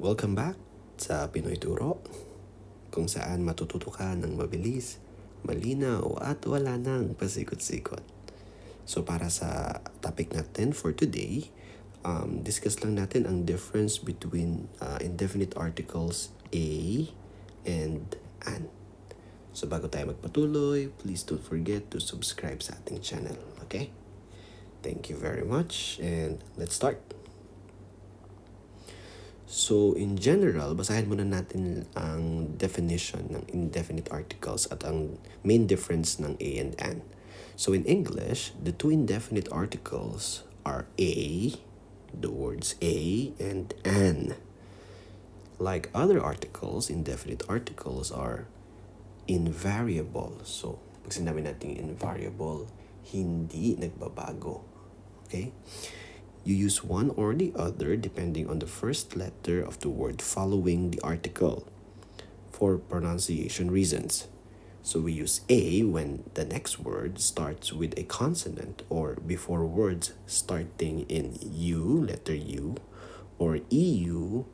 Welcome back sa Pinoy Turo, kung saan matututo ka ng mabilis, malinaw at wala nang pasikot-sikot. So para sa topic natin for today, discuss lang natin ang difference between indefinite articles a and an. So bago tayo magpatuloy, please don't forget to subscribe sa ating channel, okay? Thank you very much and let's start. So, in general, basahin muna natin ang definition ng indefinite articles at ang main difference ng a and an. So, in English, the two indefinite articles are a, the words a, and an. Like other articles, indefinite articles are invariable. So, pag sinabi natin invariable, hindi nagbabago. Okay? You use one or the other depending on the first letter of the word following the article for pronunciation reasons. So we use a when the next word starts with a consonant or before words starting in u, letter u, or eu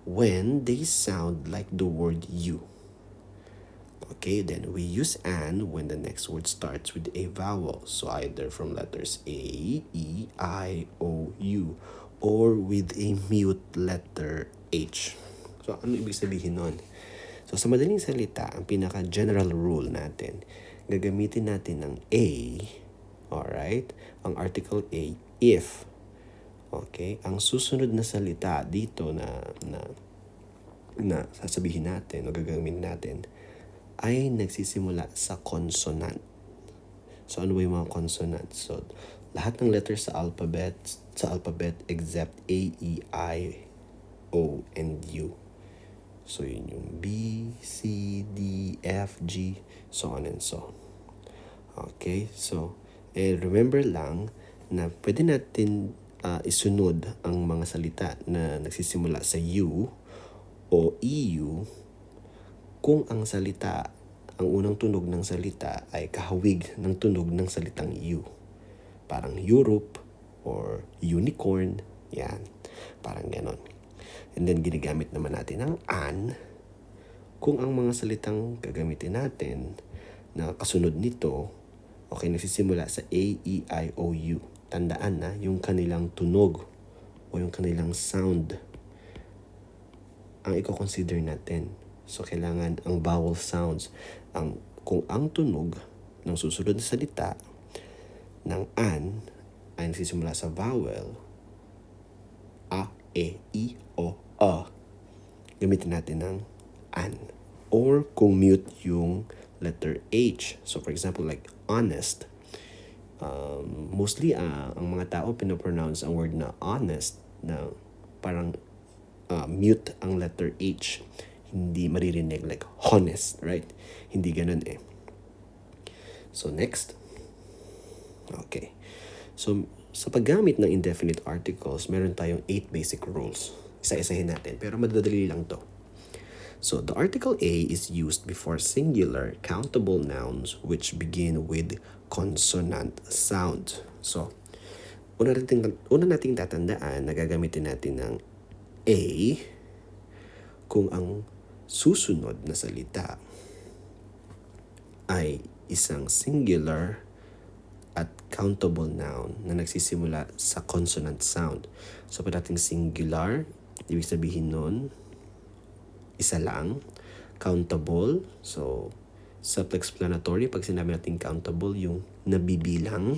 when they sound like the word you. Okay, then we use an when the next word starts with a vowel. So either from letters A, E, I, O, U, or with a mute letter H. So ano ibig sabihin nun? So sa madaling salita, ang pinaka-general rule natin, gagamitin natin ng A, alright, ang article A, if, okay, ang susunod na salita dito na sasabihin natin o gagamitin natin, ay nagsisimula sa consonant. So ano ba yung mga consonant? So lahat ng letters sa alphabet except A, E, I, O, and U. So yun yung B, C, D, F, G, so on and so. Okay, so remember lang na pwede natin isunod ang mga salita na nagsisimula sa U o EU kung ang salita, ang unang tunog ng salita ay kahawig ng tunog ng salitang U. Parang Europe or unicorn, yan. Parang ganon. And then ginagamit naman natin ang an kung ang mga salitang gagamitin natin na kasunod nito, okay, nagsisimula sa A, E, I, O, U. Tandaan na yung kanilang tunog o yung kanilang sound ang i-consider natin. So, kailangan ang vowel sounds. Kung ang tunog ng susunod na salita ng an ay nagsisimula sa vowel a, e, i, o, a, gamitin natin ng an. Or kung mute yung letter H. So, for example, like honest. Mostly, ang mga tao pinopronounce ang word na honest na parang mute ang letter H. Hindi maririnig like honest, right? Hindi ganun eh. So next. Okay. So sa paggamit ng indefinite articles, meron tayong 8 basic rules. Isa-isahin natin, pero madadali lang to. So the article A is used before singular countable nouns which begin with consonant sound. So una nating tatandaan na gagamitin natin ng A kung ang susunod na salita ay isang singular at countable noun na nagsisimula sa consonant sound. So, pag nating singular, ibig sabihin nun, isa lang. Countable, so, self-explanatory, pag sinabi natin countable, yung nabibilang.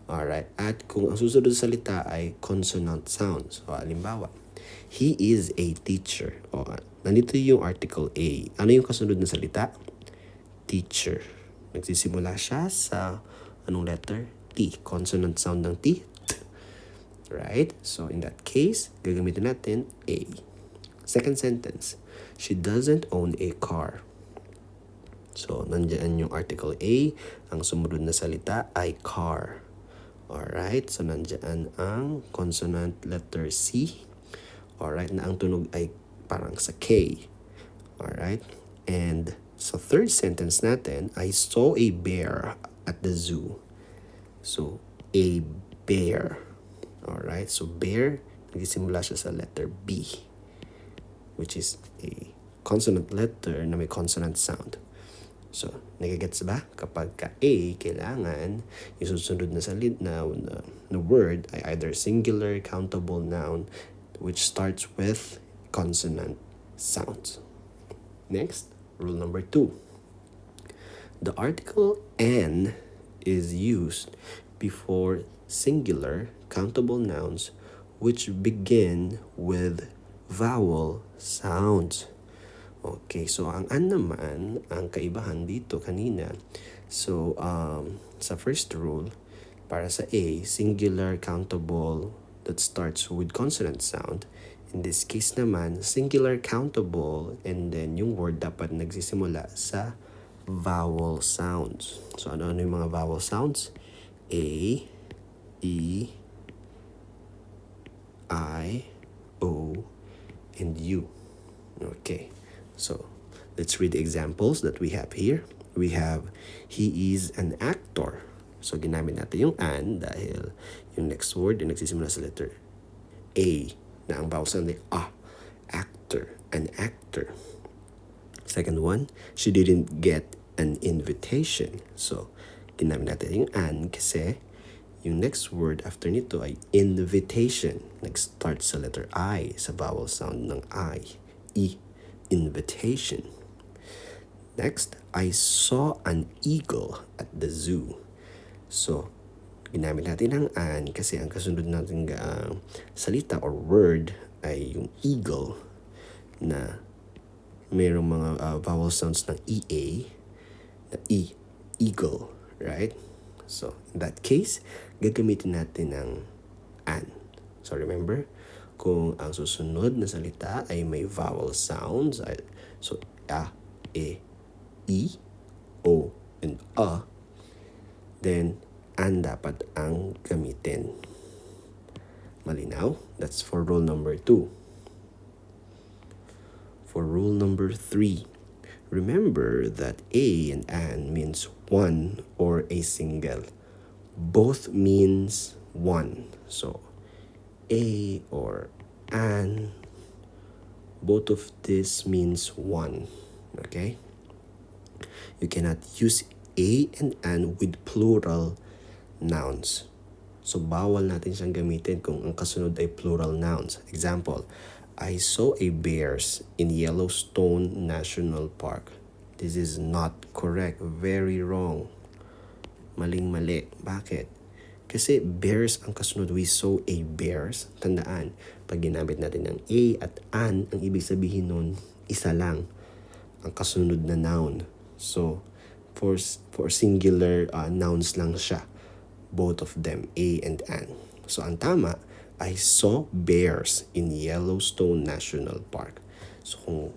Alright, at kung ang susunod na salita ay consonant sounds. O, halimbawa, he is a teacher. O, nandito yung article A. Ano yung kasunod na salita? Teacher. Nagsisimula siya sa anong letter? T. Consonant sound ng T. Right? So, in that case, gagamitin natin A. Second sentence, she doesn't own a car. So, nandiyan yung article A. Ang sumunod na salita ay car. Alright, so nandiyan ang consonant letter C. Alright, na ang tunog ay parang sa K. Alright, and sa third sentence natin, I saw a bear at the zoo. So, a bear. Alright, so bear, nagsisimula siya sa letter B, which is a consonant letter na may consonant sound. So, nagigets ba? Kapag ka A, kailangan yung susunod na salit na word ay either singular, countable noun, which starts with consonant sounds. Next, rule number 2. The article "an" is used before singular, countable nouns which begin with vowel sounds. Okay, so ang "an" naman, ang kaibahan dito kanina, so sa first rule, para sa A, singular, countable, that starts with consonant sound. In this case naman, singular, countable, and then yung word dapat nagsisimula sa vowel sounds. So ano yung mga vowel sounds? A, E, I, O, and U. Okay. So, let's read the examples that we have here. We have, he is an actor. So, ginamit natin yung "an" dahil yung next word yung nagsisimula sa letter A na ang vowel sound ay A. Actor, an actor. Second one, she didn't get an invitation. So, ginamit natin yung "an" kasi yung next word after nito ay invitation. Nag-start sa letter I, sa vowel sound ng I. E. Invitation. Next, I saw an eagle at the zoo. So, ginamit natin ang "an" kasi ang kasunod natin salita or word ay yung eagle na mayroong mga vowel sounds ng EA na E, eagle, right? So, in that case, gagamitin natin ang "an". So, remember, kung ang susunod na salita ay may vowel sounds, so A, E, I, O, and A, then "an" dapat ang gamitin. Malinaw? That's for rule number 2. For rule number 3, remember that A and "an" means one or a single. Both means one. So, A or "an", both of this means one. Okay? You cannot use A and "an" with plural nouns. So, bawal natin siyang gamitin kung ang kasunod ay plural nouns. Example, I saw a bears in Yellowstone National Park. This is not correct. Very wrong. Maling-mali. Bakit? Kasi bears ang kasunod. We saw a bears. Tandaan, pag ginamit natin ng A at "an", ang ibig sabihin nun, isa lang ang kasunod na noun. So, for singular nouns lang siya. Both of them, A and "an". So, ang tama, I saw bears in Yellowstone National Park. So, kung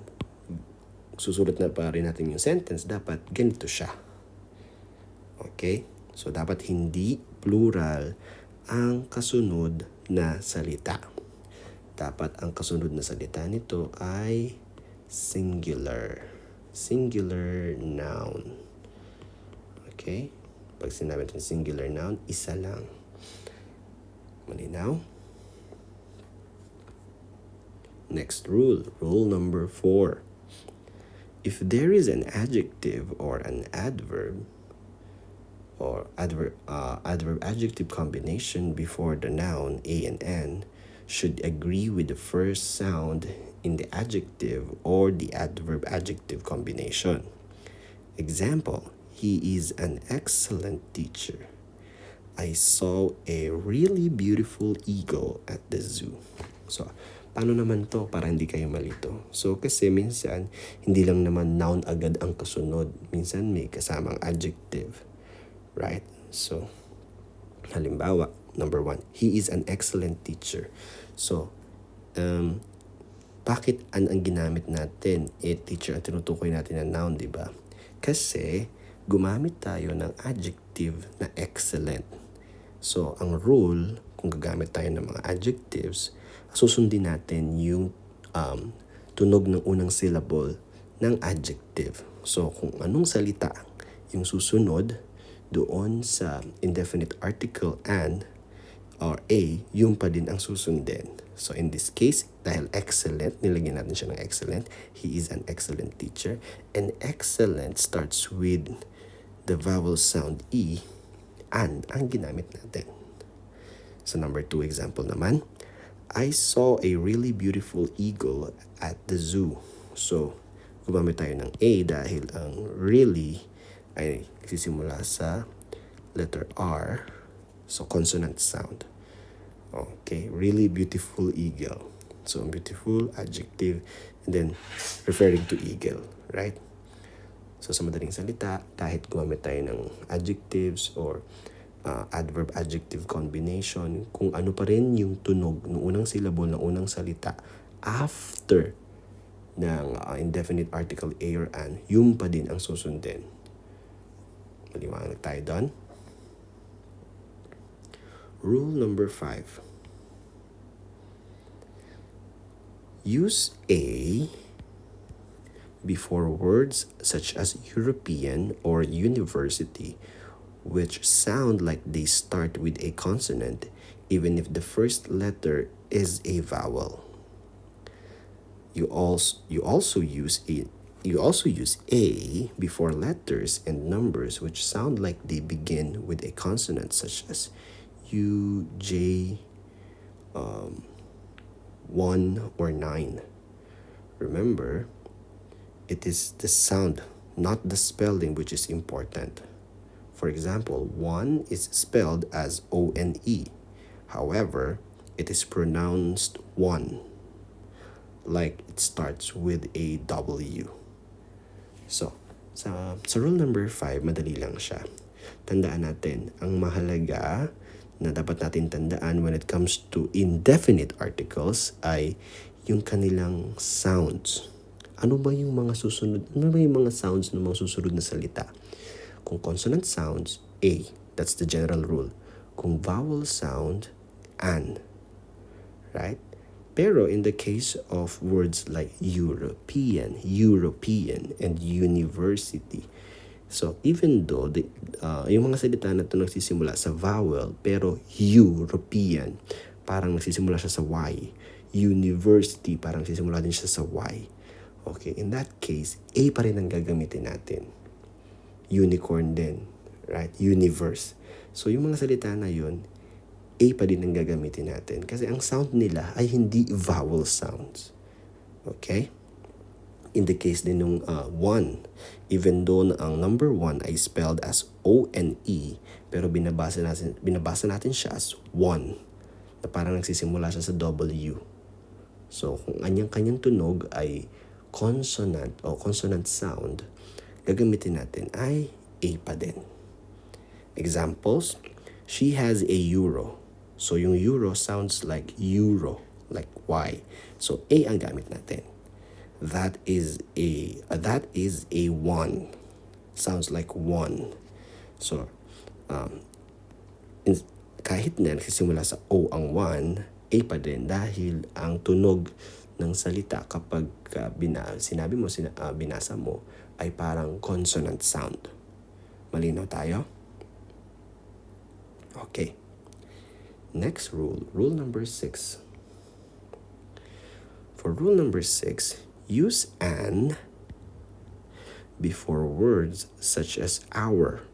susulat na pa rin natin yung sentence, dapat ganito siya. Okay? So, dapat hindi plural ang kasunod na salita. Dapat ang kasunod na salita nito ay singular. Singular noun. Okay? Pag sinabi natin singular noun, isa lang. Malinaw? Next rule. Rule number 4. If there is an adjective or an adverb, or adverb-adjective combination before the noun A and "an", should agree with the first sound in the adjective or the adverb-adjective combination. Example, he is an excellent teacher. I saw a really beautiful eagle at the zoo. So, paano naman to para hindi kayo malito? So, kasi minsan, hindi lang naman noun agad ang kasunod. Minsan may kasamang adjective. Right? So, halimbawa, number 1, he is an excellent teacher. So, bakit ang ginamit natin? Teacher ang tinutukoy natin na noun, di ba? Kasi, gumamit tayo ng adjective na excellent. So, ang rule, kung gagamit tayo ng mga adjectives, susundin natin yung tunog ng unang syllable ng adjective. So, kung anong salita yung susunod doon sa indefinite article "an", or A, yung pa din ang susundin. So in this case, dahil excellent, nilagyan natin siya ng excellent. He is an excellent teacher. And excellent starts with the vowel sound E, and ang ginamit natin. So number 2 example naman, I saw a really beautiful eagle at the zoo. So gumamit tayo ng A dahil ang really ay nagsisimula sa letter R. So consonant sound. Okay, really beautiful eagle. So beautiful, adjective, and then referring to eagle, right? So sa madaling salita, kahit gumamit tayo ng adjectives or adverb-adjective combination, kung ano pa rin yung tunog ng unang syllable ng unang salita after ng indefinite article A or an, yung pa din ang susundin. Maliwanag tayo doon. Rule number 5. Use A before words such as European or university, which sound like they start with a consonant, even if the first letter is a vowel. You also use A before letters and numbers which sound like they begin with a consonant, such as U, J, 1 or 9. Remember, it is the sound, not the spelling, which is important. For example, 1 is spelled as O-N-E. However, it is pronounced one, like it starts with a W. So, sa rule number 5, madali lang siya. Tandaan natin, ang mahalaga na dapat natin tandaan when it comes to indefinite articles ay yung kanilang sounds. Ano ba yung mga susunod? Ano ba yung mga sounds ng mga susunod na salita? Kung consonant sounds, A. That's the general rule. Kung vowel sound, an. Right? Pero in the case of words like European, and university, so even though yung mga salita na ito nagsisimula sa vowel, pero European, parang nagsisimula siya sa Y. University, parang nagsisimula din siya sa Y. Okay, in that case, A pa rin ang gagamitin natin. Unicorn din, right? Universe. So yung mga salita na yun, A pa din ang gagamitin natin. Kasi ang sound nila ay hindi vowel sounds. Okay? In the case din nung 1, even though ang number 1 ay spelled as O-N-E, pero binabasa natin siya as 1, na parang nagsisimula siya sa W. So, kung kanyang tunog ay consonant o consonant sound, gagamitin natin ay A pa din. Examples, she has a euro. So, yung euro sounds like euro, like Y. So, A ang gamit natin. That is a 1. Sounds like 1. So, kahit na nagsisimula sa O ang 1, A pa din dahil ang tunog ng salita kapag binasa mo ay parang consonant sound. Malinaw tayo? Okay. Next rule, rule number 6. For rule number 6, use an before words such as our,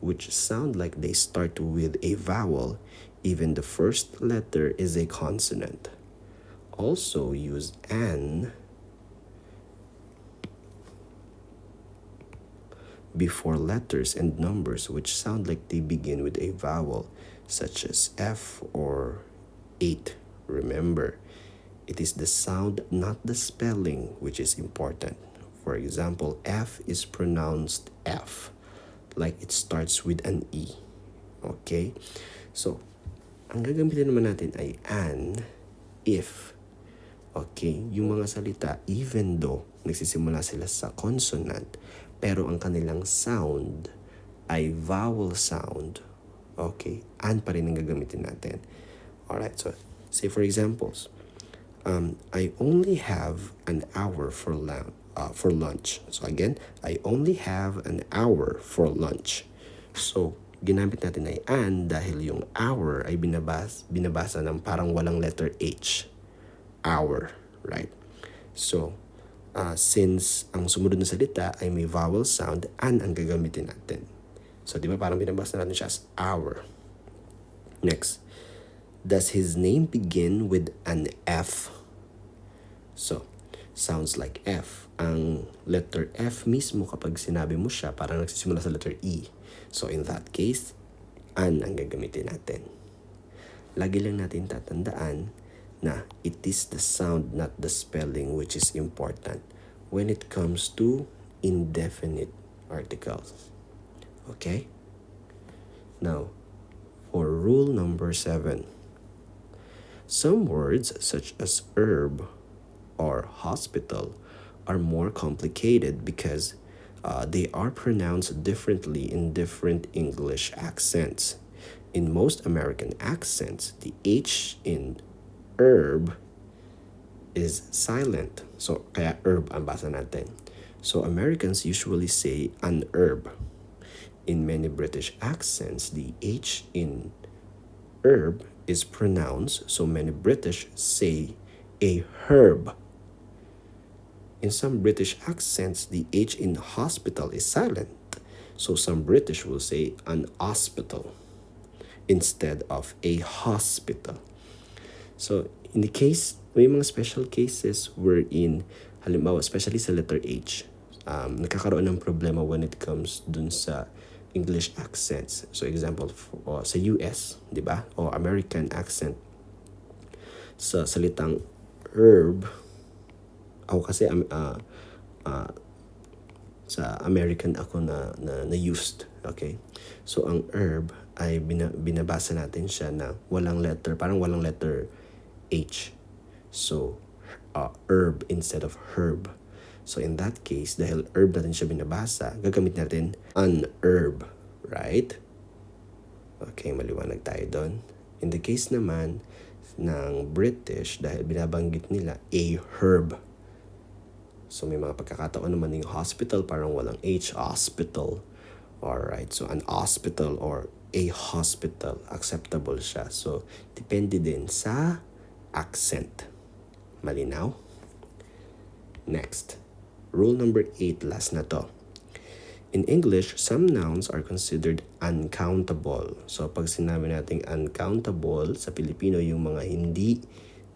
which sound like they start with a vowel, even the first letter is a consonant. Also use an before letters and numbers which sound like they begin with a vowel, such as F or 8. Remember, it is the sound, not the spelling, which is important. For example, F is pronounced F, like it starts with an E. Okay? So, ang gagamitin naman natin ay an if. Okay? Yung mga salita, even though nagsisimula sila sa consonant, pero ang kanilang sound ay vowel sound. Okay? An pa rin ang gagamitin natin. Alright, so say for examples, I only have an hour for lunch. So again, I only have an hour for lunch. So ginamit natin ay an dahil yung our ay binabasa ng parang walang letter H. Our, right? So, since ang sumunod na salita ay may vowel sound, an ang gagamitin natin. So, di ba parang binabasa natin siya as our. Next, does his name begin with an F? So, sounds like F. Ang letter F mismo kapag sinabi mo siya, parang nagsisimula sa letter E. So, in that case, an ang gagamitin natin. Lagi lang natin tatandaan na it is the sound, not the spelling, which is important when it comes to indefinite articles. Okay? Now, for rule number 7. Some words such as herb or hospital are more complicated because they are pronounced differently in different English accents. In most American accents, the H in herb is silent. So, kaya herb ang basa natin. So, Americans usually say an herb. In many British accents, the H in herb is pronounced, so many British say a herb. In some British accents, the H in hospital is silent, so some British will say an hospital instead of a hospital. So, in the case, may mga special cases wherein, halimbawa, especially sa letter H, nakakaroon ng problema when it comes dun sa English accents. So, example, sa US, di ba? O American accent. Sa salitang herb, ako kasi sa American ako na used, okay? So, ang herb ay binabasa natin siya na walang letter, parang walang letter H. So, herb instead of herb. So, in that case, dahil herb natin siya binabasa, gagamit natin an herb, right? Okay, maliwanag tayo doon. In the case naman ng British, dahil binabanggit nila a herb. So, may mga pagkakataon naman yung hospital, parang walang H, hospital. Alright, so an hospital or a hospital, acceptable siya. So, depende din sa accent. Malinaw? Next, rule number 8, last na to. In English, some nouns are considered uncountable. So, pag sinabi nating uncountable, sa Filipino, yung mga hindi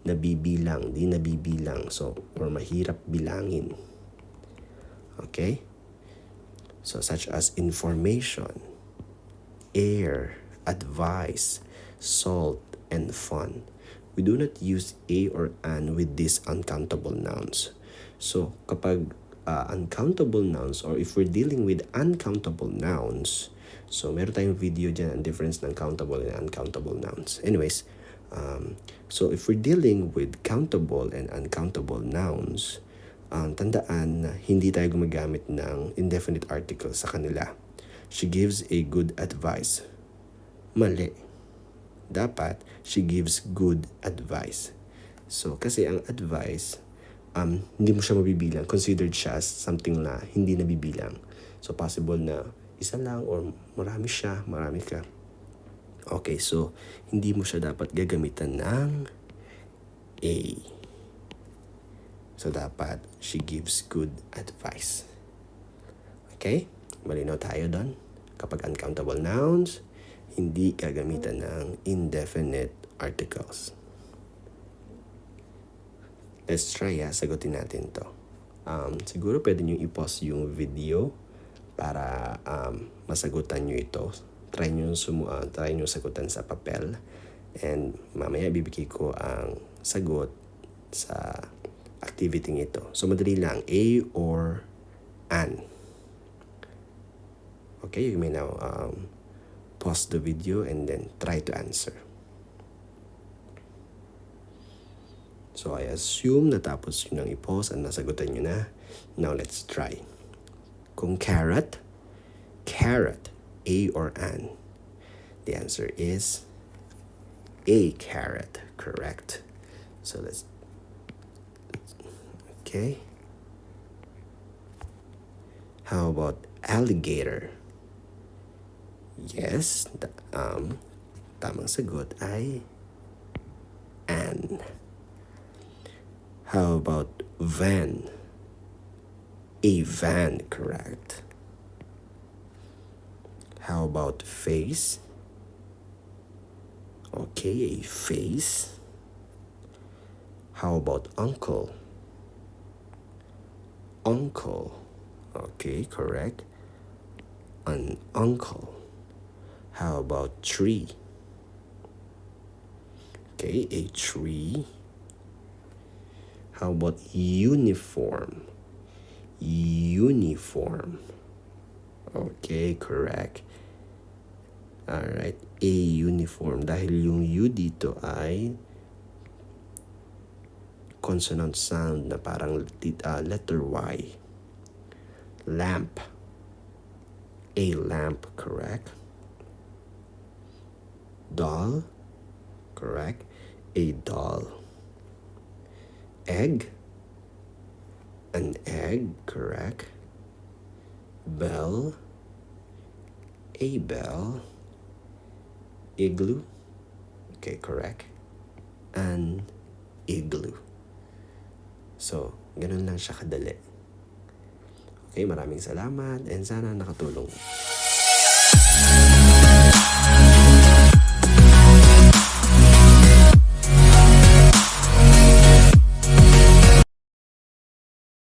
nabibilang, di nabibilang. So, or mahirap bilangin. Okay? So, such as information, air, advice, salt, and fun. We do not use a or an with these uncountable nouns. So, kapag uncountable nouns or if we're dealing with uncountable nouns, so meron tayong video dyan ang difference ng countable and uncountable nouns. Anyways, so if we're dealing with countable and uncountable nouns, tandaan na hindi tayo gumagamit ng indefinite articles sa kanila. She gives a good advice. Mali. Dapat, she gives good advice. So, kasi ang advice, hindi mo siya mabibilang. Considered siya as something na hindi nabibilang. So, possible na isa lang or marami siya, marami ka. Okay, so, hindi mo siya dapat gagamitan ng a. So, dapat, she gives good advice. Okay? Malinaw tayo doon. Kapag uncountable nouns, hindi gagamitan ng indefinite articles. Let's try, sagutin natin to. Siguro pwede nyo i-pause yung video para masagutan nyo ito. Try nyo sagutan sa papel. And mamaya bibigay ko ang sagot sa activity ito. So, madali lang. A or an. Okay, you may now pause the video and then try to answer. So, I assume natapos yun ang i-pause at nasagutan nyo na. Now, let's try. Kung carrot, A or an? The answer is a carrot, correct? So, let's okay. How about alligator? Yes, tamang sagot ay an. How about van? A van, correct. How about face? Okay, a face. How about uncle? Uncle. Okay, correct. An uncle. How about tree? Okay, a tree. How about uniform? Uniform. Okay, correct. Alright, a uniform. Dahil yung U dito ay consonant sound na parang letter Y. Lamp. A lamp, correct. Doll, correct. A doll. Egg. An egg, correct. Bell. A bell. Igloo. Okay, correct. An igloo. So, ganun lang siya kadali. Okay, maraming salamat and sana nakatulong.